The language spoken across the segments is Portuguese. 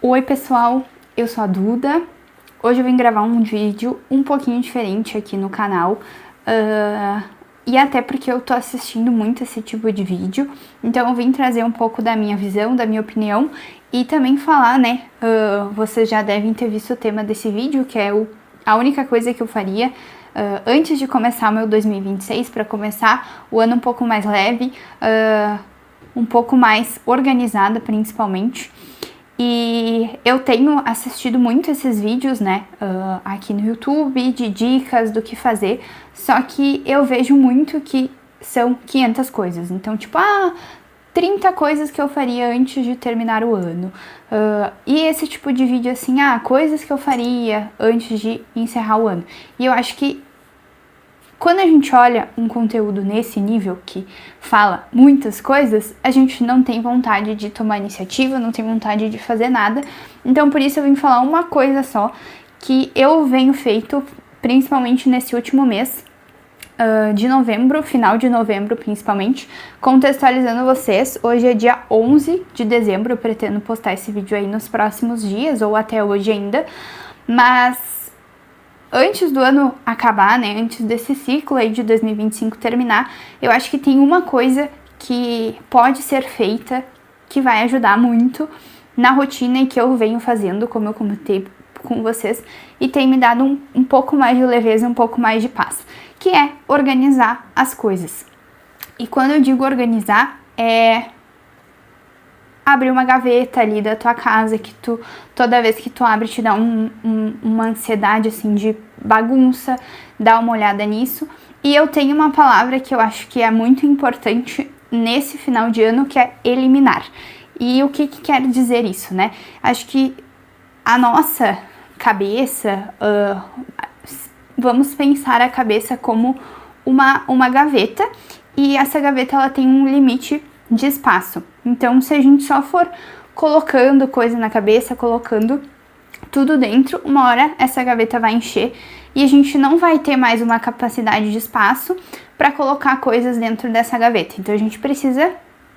Oi pessoal, eu sou a Duda. Hoje eu vim gravar um vídeo um pouquinho diferente aqui no canal, e até porque eu tô assistindo muito esse tipo de vídeo, então eu vim trazer um pouco da minha visão, da minha opinião e também falar, né, vocês já devem ter visto o tema desse vídeo, que é a única coisa que eu faria antes de começar o meu 2026, para começar o ano um pouco mais leve, um pouco mais organizada principalmente. E eu tenho assistido muito esses vídeos, né, aqui no YouTube, de dicas do que fazer, só que eu vejo muito que são 500 coisas, então tipo, 30 coisas que eu faria antes de terminar o ano, e esse tipo de vídeo assim, coisas que eu faria antes de encerrar o ano, e eu acho que quando a gente olha um conteúdo nesse nível, que fala muitas coisas, a gente não tem vontade de tomar iniciativa, não tem vontade de fazer nada. Então, por isso eu vim falar uma coisa só, que eu venho feito, principalmente nesse último mês de novembro, final de novembro principalmente, contextualizando vocês. Hoje é dia 11 de dezembro, eu pretendo postar esse vídeo aí nos próximos dias, ou até hoje ainda, mas antes do ano acabar, né, antes desse ciclo aí de 2025 terminar, eu acho que tem uma coisa que pode ser feita que vai ajudar muito na rotina e que eu venho fazendo, como eu comentei com vocês, e tem me dado um pouco mais de leveza, um pouco mais de paz, que é organizar as coisas. E quando eu digo organizar, é abrir uma gaveta ali da tua casa, que toda vez que tu abre te dá uma ansiedade assim de bagunça, dá uma olhada nisso. E eu tenho uma palavra que eu acho que é muito importante nesse final de ano, que é eliminar. E o que quer dizer isso, né? Acho que a nossa cabeça, vamos pensar a cabeça como uma gaveta, e essa gaveta ela tem um limite de espaço. Então, se a gente só for colocando coisa na cabeça, colocando tudo dentro, uma hora essa gaveta vai encher e a gente não vai ter mais uma capacidade de espaço para colocar coisas dentro dessa gaveta. Então, a gente precisa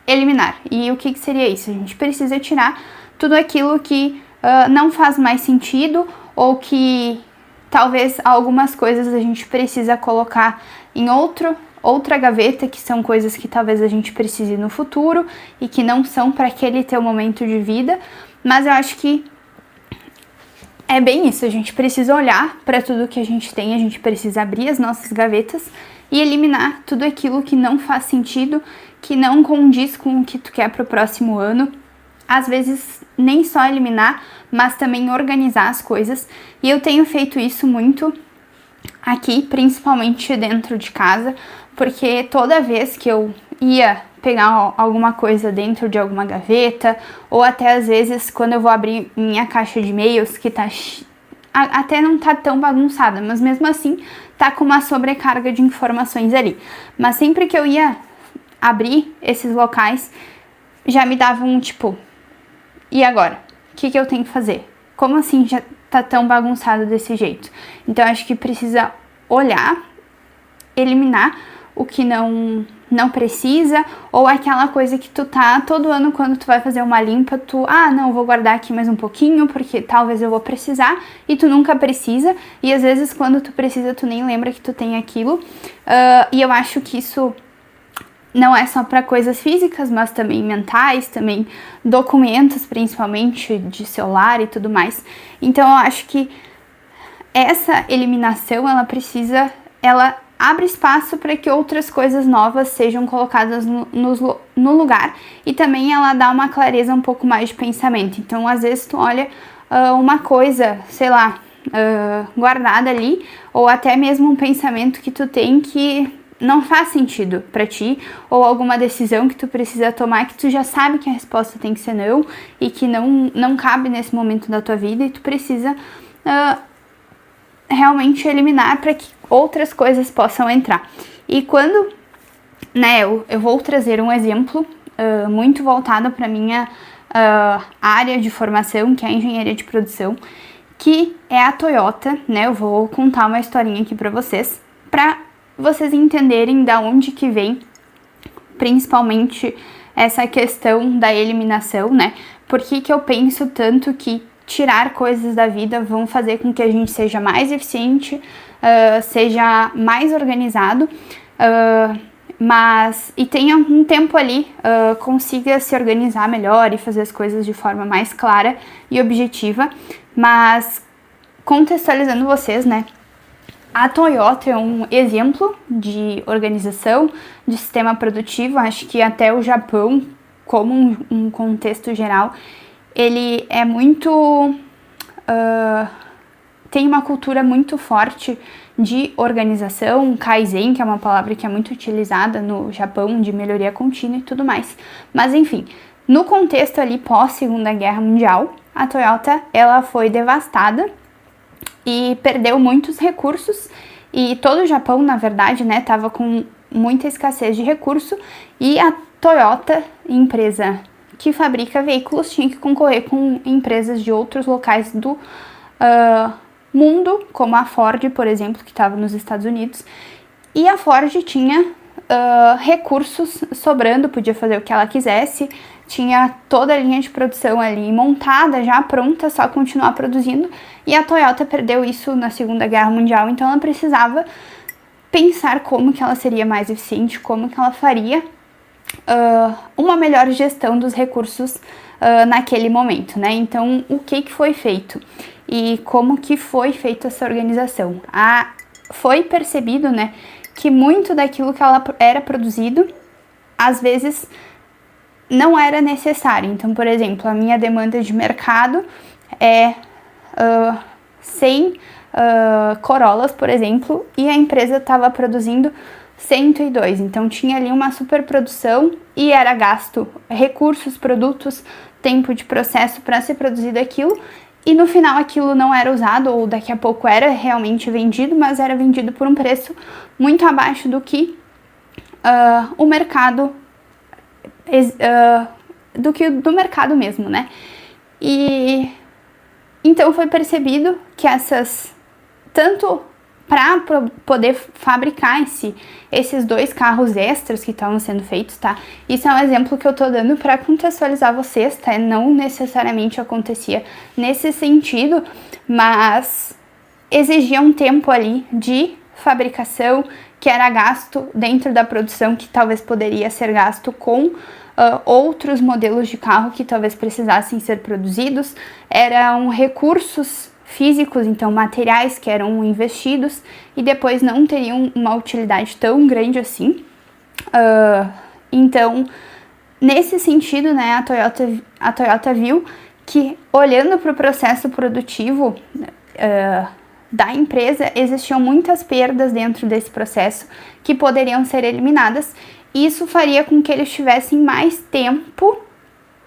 eliminar. E o que seria isso? A gente precisa tirar tudo aquilo que não faz mais sentido, ou que talvez algumas coisas a gente precisa colocar em outra gaveta, que são coisas que talvez a gente precise no futuro e que não são para aquele teu momento de vida. Mas eu acho que é bem isso, a gente precisa olhar para tudo que a gente tem, a gente precisa abrir as nossas gavetas e eliminar tudo aquilo que não faz sentido, que não condiz com o que tu quer pro próximo ano. Às vezes nem só eliminar, mas também organizar as coisas, e eu tenho feito isso muito aqui, principalmente dentro de casa, porque toda vez que eu ia pegar alguma coisa dentro de alguma gaveta, ou até às vezes quando eu vou abrir minha caixa de e-mails, que até não tá tão bagunçada, mas mesmo assim tá com uma sobrecarga de informações ali. Mas sempre que eu ia abrir esses locais, já me dava um tipo, e agora? O que eu tenho que fazer? Como assim já tá tão bagunçado desse jeito? Então acho que precisa olhar, eliminar o que não precisa, ou aquela coisa que tu tá todo ano, quando tu vai fazer uma limpa, não, vou guardar aqui mais um pouquinho porque talvez eu vou precisar, e tu nunca precisa, e às vezes quando tu precisa tu nem lembra que tu tem aquilo. E eu acho que isso não é só para coisas físicas, mas também mentais, também documentos, principalmente de celular e tudo mais. Então eu acho que essa eliminação, ela abre espaço para que outras coisas novas sejam colocadas no lugar, e também ela dá uma clareza um pouco mais de pensamento. Então às vezes tu olha uma coisa, sei lá, guardada ali, ou até mesmo um pensamento que tu tem que não faz sentido pra ti, ou alguma decisão que tu precisa tomar, que tu já sabe que a resposta tem que ser não, e que não cabe nesse momento da tua vida, e tu precisa realmente eliminar para que outras coisas possam entrar. E quando, né, eu vou trazer um exemplo muito voltado para minha área de formação, que é a engenharia de produção, que é a Toyota, né? Eu vou contar uma historinha aqui para vocês entenderem da onde que vem principalmente essa questão da eliminação, né? por que eu penso tanto que tirar coisas da vida vão fazer com que a gente seja mais eficiente, seja mais organizado, e tenha um tempo ali, consiga se organizar melhor e fazer as coisas de forma mais clara e objetiva. Mas contextualizando vocês, né, a Toyota é um exemplo de organização, de sistema produtivo. Acho que até o Japão, como um contexto geral, ele é muito... tem uma cultura muito forte de organização, Kaizen, que é uma palavra que é muito utilizada no Japão, de melhoria contínua e tudo mais. Mas enfim, no contexto ali pós-Segunda Guerra Mundial, a Toyota ela foi devastada e perdeu muitos recursos, e todo o Japão, na verdade, né, estava com muita escassez de recurso, e a Toyota, empresa que fabrica veículos, tinha que concorrer com empresas de outros locais do mundo, como a Ford, por exemplo, que estava nos Estados Unidos, e a Ford tinha recursos sobrando, podia fazer o que ela quisesse, tinha toda a linha de produção ali montada, já pronta, só continuar produzindo, e a Toyota perdeu isso na Segunda Guerra Mundial, então ela precisava pensar como que ela seria mais eficiente, como que ela faria uma melhor gestão dos recursos naquele momento, né? Então, o que foi feito e como que foi feita essa organização? Foi percebido, né, que muito daquilo que ela era produzido, às vezes, não era necessário. Então, por exemplo, a minha demanda de mercado é 100 Corollas, por exemplo, e a empresa estava produzindo 102. Então, tinha ali uma superprodução e era gasto recursos, produtos, tempo de processo para ser produzido aquilo, e no final aquilo não era usado, ou daqui a pouco era realmente vendido, mas era vendido por um preço muito abaixo do que o mercado, do mercado mesmo, né? E então foi percebido que tanto para poder fabricar esses 2 carros extras que estavam sendo feitos, tá? Isso é um exemplo que eu tô dando para contextualizar vocês, tá? Não necessariamente acontecia nesse sentido, mas exigia um tempo ali de fabricação que era gasto dentro da produção, que talvez poderia ser gasto com outros modelos de carro que talvez precisassem ser produzidos. Eram recursos físicos, então materiais que eram investidos e depois não teriam uma utilidade tão grande assim. Então, nesse sentido, né, a Toyota viu que, olhando para o processo produtivo da empresa, existiam muitas perdas dentro desse processo que poderiam ser eliminadas, e isso faria com que eles tivessem mais tempo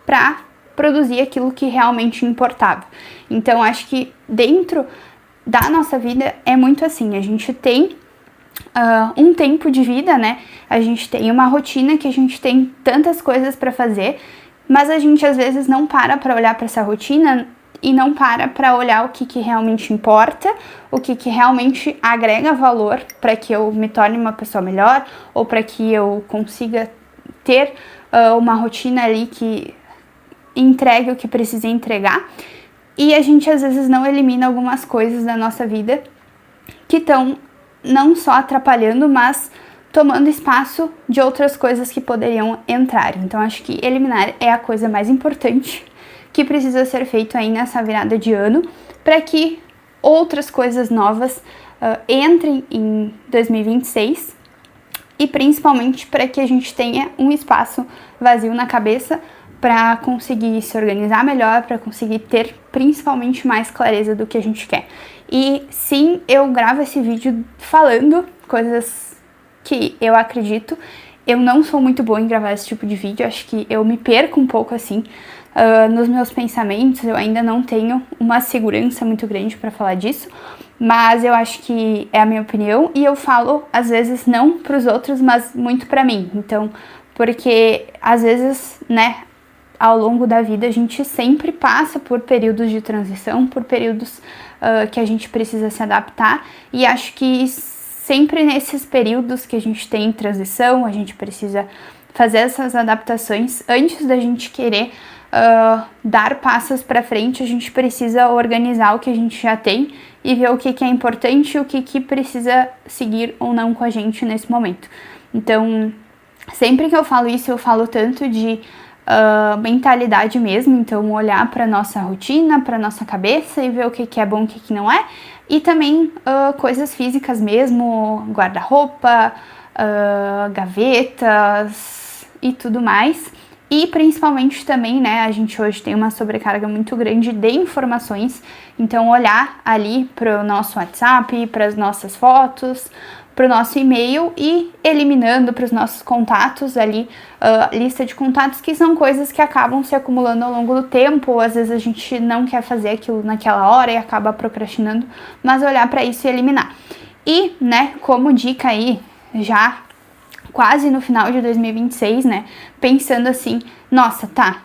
para produzir aquilo que realmente importava. Então, acho que dentro da nossa vida é muito assim, a gente tem um tempo de vida, né? A gente tem uma rotina que a gente tem tantas coisas para fazer, mas a gente às vezes não para olhar para essa rotina e não para olhar o que realmente importa, o que realmente agrega valor para que eu me torne uma pessoa melhor, ou para que eu consiga ter uma rotina ali que entregue o que precisa entregar. E a gente às vezes não elimina algumas coisas da nossa vida que estão não só atrapalhando, mas tomando espaço de outras coisas que poderiam entrar. Então acho que eliminar é a coisa mais importante que precisa ser feito aí nessa virada de ano, para que outras coisas novas entrem em 2026, e principalmente para que a gente tenha um espaço vazio na cabeça para conseguir se organizar melhor, para conseguir ter principalmente mais clareza do que a gente quer. E sim, eu gravo esse vídeo falando coisas que eu acredito. Eu não sou muito boa em gravar esse tipo de vídeo, acho que eu me perco um pouco assim nos meus pensamentos, eu ainda não tenho uma segurança muito grande para falar disso, mas eu acho que é a minha opinião, e eu falo às vezes não para os outros, mas muito para mim. Então, porque às vezes, né, ao longo da vida a gente sempre passa por períodos de transição, por períodos que a gente precisa se adaptar, e acho que sempre nesses períodos que a gente tem transição, a gente precisa fazer essas adaptações antes da gente querer dar passos para frente, a gente precisa organizar o que a gente já tem e ver o que é importante e o que precisa seguir ou não com a gente nesse momento. Então, sempre que eu falo isso, eu falo tanto de mentalidade mesmo, então olhar para nossa rotina, para nossa cabeça e ver o que é bom, o que não é, e também coisas físicas mesmo, guarda-roupa, gavetas e tudo mais. E principalmente também, né, a gente hoje tem uma sobrecarga muito grande de informações, então olhar ali para o nosso WhatsApp, para as nossas fotos, para o nosso e-mail e eliminando para os nossos contatos ali, lista de contatos, que são coisas que acabam se acumulando ao longo do tempo, ou às vezes a gente não quer fazer aquilo naquela hora e acaba procrastinando, mas olhar para isso e eliminar. E, né, como dica aí, já quase no final de 2026, né, pensando assim, nossa, tá,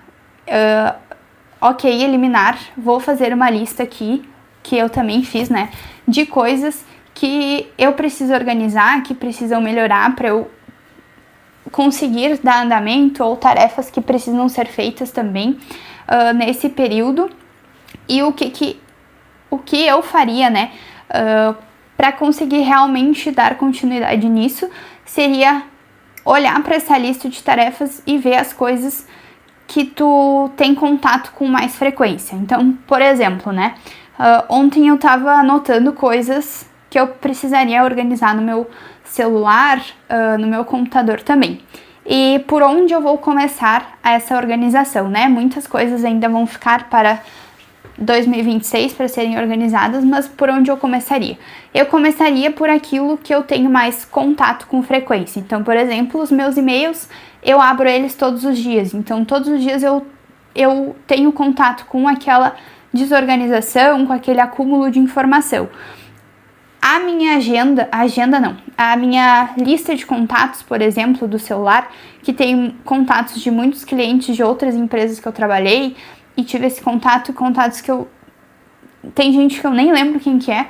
ok, eliminar, vou fazer uma lista aqui, que eu também fiz, né, de coisas que eu preciso organizar, que precisam melhorar para eu conseguir dar andamento, ou tarefas que precisam ser feitas também nesse período, e o que eu faria, né, para conseguir realmente dar continuidade nisso, seria olhar para essa lista de tarefas e ver as coisas que tu tem contato com mais frequência. Então, por exemplo, né, ontem eu tava anotando coisas que eu precisaria organizar no meu celular, no meu computador também. E por onde eu vou começar essa organização, né? Muitas coisas ainda vão ficar para 2026 para serem organizadas, mas por onde eu começaria? Eu começaria por aquilo que eu tenho mais contato com frequência. Então, por exemplo, os meus e-mails, eu abro eles todos os dias. Então, todos os dias eu tenho contato com aquela desorganização, com aquele acúmulo de informação. A minha a minha lista de contatos, por exemplo, do celular, que tem contatos de muitos clientes de outras empresas que eu trabalhei e tive esse contatos que tem gente que eu nem lembro quem que é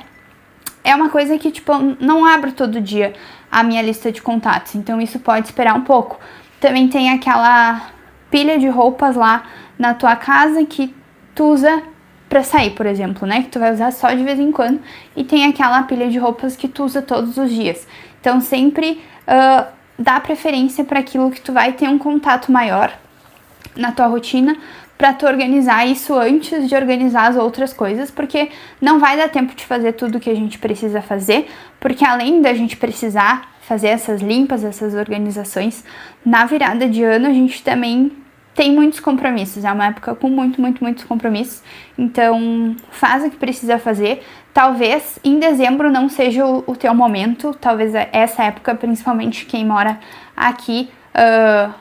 uma coisa que, tipo, eu não abro todo dia a minha lista de contatos, então isso pode esperar um pouco. Também tem aquela pilha de roupas lá na tua casa que tu usa pra sair, por exemplo, né, que tu vai usar só de vez em quando, e tem aquela pilha de roupas que tu usa todos os dias. Então sempre dá preferência para aquilo que tu vai ter um contato maior na tua rotina, para tu organizar isso antes de organizar as outras coisas, porque não vai dar tempo de fazer tudo que a gente precisa fazer, porque além da gente precisar fazer essas limpas, essas organizações, na virada de ano a gente também tem muitos compromissos, é uma época com muitos compromissos, então faz o que precisa fazer. Talvez em dezembro não seja o teu momento, talvez essa época, principalmente quem mora aqui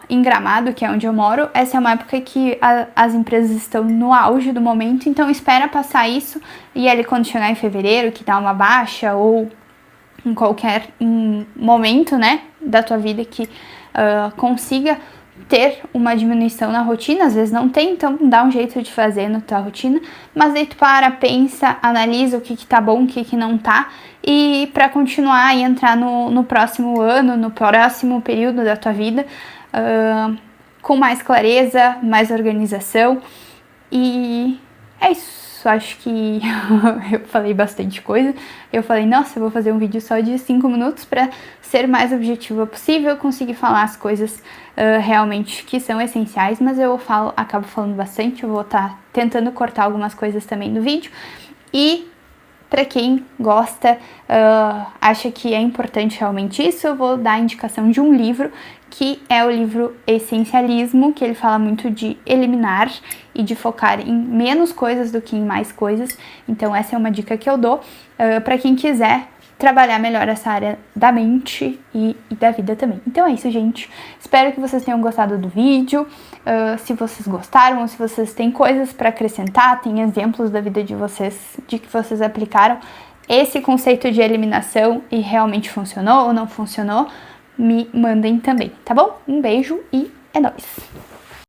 em Gramado, que é onde eu moro, essa é uma época que as empresas estão no auge do momento, então espera passar isso, e ali quando chegar em fevereiro, que dá uma baixa, ou em qualquer momento, né, da tua vida que consiga ter uma diminuição na rotina, às vezes não tem, então dá um jeito de fazer na tua rotina, mas aí tu pensa, analisa o que tá bom, o que não tá, e para continuar e entrar no próximo ano, no próximo período da tua vida, com mais clareza, mais organização, e é isso. Acho que eu falei bastante coisa. Eu falei, nossa, eu vou fazer um vídeo só de 5 minutos para ser mais objetiva possível, conseguir falar as coisas realmente que são essenciais, mas eu acabo falando bastante. Eu vou estar tentando cortar algumas coisas também no vídeo. E para quem gosta, acha que é importante realmente isso, eu vou dar a indicação de um livro, que é o livro Essencialismo, que ele fala muito de eliminar e de focar em menos coisas do que em mais coisas. Então essa é uma dica que eu dou para quem quiser trabalhar melhor essa área da mente e da vida também. Então é isso, gente. Espero que vocês tenham gostado do vídeo. Se vocês gostaram, ou se vocês têm coisas para acrescentar, tem exemplos da vida de vocês, de que vocês aplicaram esse conceito de eliminação e realmente funcionou ou não funcionou, me mandem também, tá bom? Um beijo e é nóis!